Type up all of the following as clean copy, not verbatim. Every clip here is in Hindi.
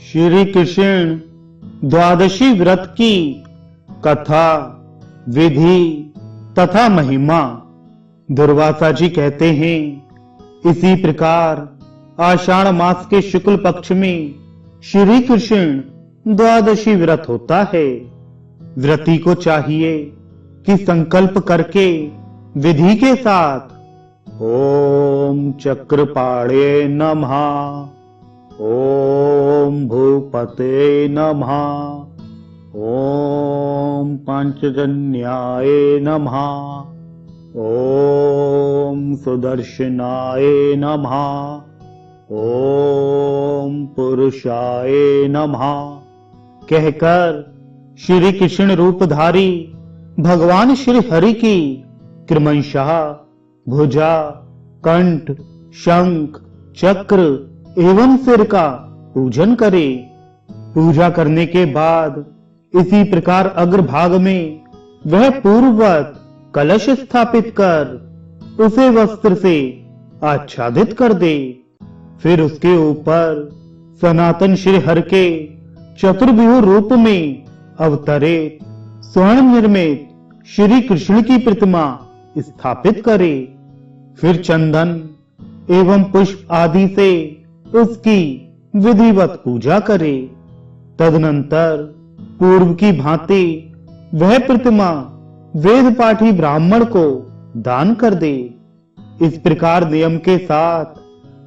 श्री कृष्ण द्वादशी व्रत की कथा, विधि तथा महिमा। दुर्वासा जी कहते हैं, इसी प्रकार आषाढ़ मास के शुक्ल पक्ष में श्री कृष्ण द्वादशी व्रत होता है। व्रती को चाहिए कि संकल्प करके विधि के साथ ओम चक्रपाणे नमः, ओम भूपते नमः, ओम पंचजन्याय नमः, ओम सुदर्शनाय नमः, ओम पुरुषाय नमः कहकर श्री कृष्ण रूपधारी भगवान श्री हरि की क्रमशः भुजा, कंठ, शंख, चक्र एवं सिर का पूजन करे। पूजा करने के बाद इसी प्रकार अग्रभाग में वह पूर्ववत कलश स्थापित कर उसे वस्त्र से आच्छादित कर दे। फिर उसके ऊपर सनातन श्री हरि के चतुर्भुज रूप में अवतरित स्वर्ण निर्मित श्री कृष्ण की प्रतिमा स्थापित करे। फिर चंदन एवं पुष्प आदि से उसकी विधिवत पूजा करे। तदनंतर पूर्व की भांति वह प्रतिमा वेद पाठी ब्राह्मण को दान कर दे। इस प्रकार नियम के साथ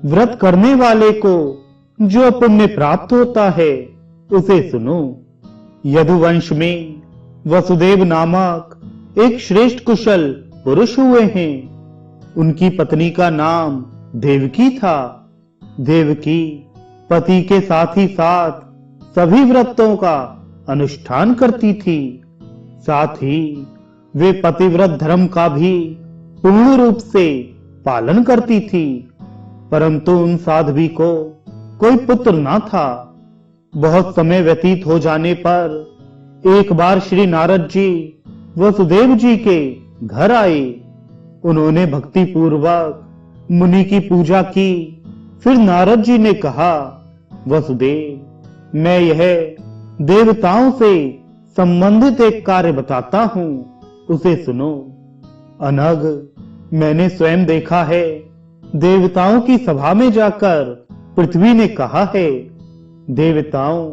व्रत करने वाले को जो पुण्य प्राप्त होता है उसे सुनो। यदुवंश में वसुदेव नामक एक श्रेष्ठ कुशल पुरुष हुए हैं। उनकी पत्नी का नाम देवकी था। देवकी पति के साथ ही साथ सभी व्रतों का अनुष्ठान करती थी। साथ ही वे पतिव्रत धर्म का भी पूर्ण रूप से पालन करती थी। परंतु उन साध्वी को कोई पुत्र न था। बहुत समय व्यतीत हो जाने पर एक बार श्री नारद जी वसुदेव जी के घर आए। उन्होंने भक्ति पूर्वक मुनि की पूजा की। फिर नारद जी ने कहा, वसुदेव, मैं यह देवताओं से संबंधित एक कार्य बताता हूं, उसे सुनो। अनग, मैंने स्वयं देखा है, देवताओं की सभा में जाकर पृथ्वी ने कहा है, देवताओं,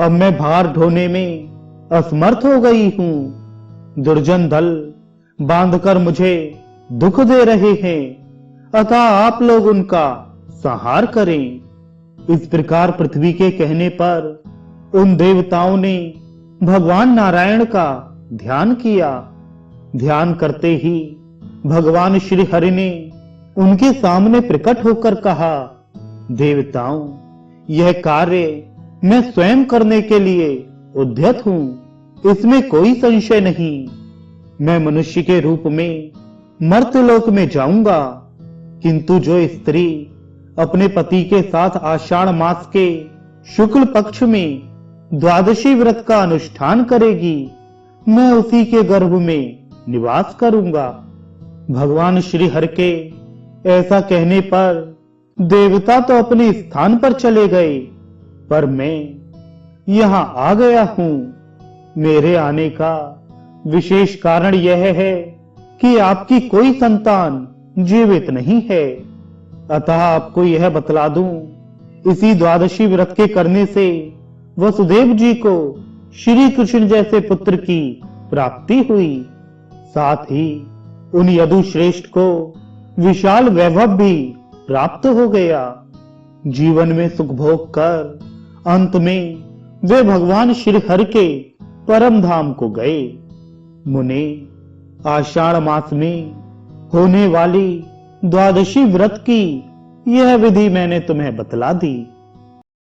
अब मैं भार ढोने में असमर्थ हो गई हूं। दुर्जन दल बांधकर मुझे दुख दे रहे हैं, अतः आप लोग उनका संहार करें। इस प्रकार पृथ्वी के कहने पर उन देवताओं ने भगवान नारायण का ध्यान किया। ध्यान करते ही भगवान श्री हरि ने उनके सामने प्रकट होकर कहा, देवताओं, यह कार्य मैं स्वयं करने के लिए उद्यत हूं, इसमें कोई संशय नहीं। मैं मनुष्य के रूप में मर्त्यलोक में जाऊंगा, किंतु जो स्त्री अपने पति के साथ आषाढ़ मास के शुक्ल पक्ष में द्वादशी व्रत का अनुष्ठान करेगी, मैं उसी के गर्भ में निवास करूंगा। भगवान श्री हरि के ऐसा कहने पर देवता तो अपने स्थान पर चले गए, पर मैं यहां आ गया हूं। मेरे आने का विशेष कारण यह है कि आपकी कोई संतान जीवित नहीं है। अतः आपको यह बतला दूं, इसी द्वादशी व्रत के करने से वसुदेव जी को श्री कृष्ण जैसे पुत्र की प्राप्ति हुई। साथ ही उन यदु श्रेष्ठ को विशाल वैभव भी प्राप्त हो गया। जीवन में सुख भोग कर अंत में वे भगवान श्री हरि के परम धाम को गए। मुने, आषाढ़ मास में होने वाली द्वादशी व्रत की यह विधि मैंने तुम्हें बतला दी।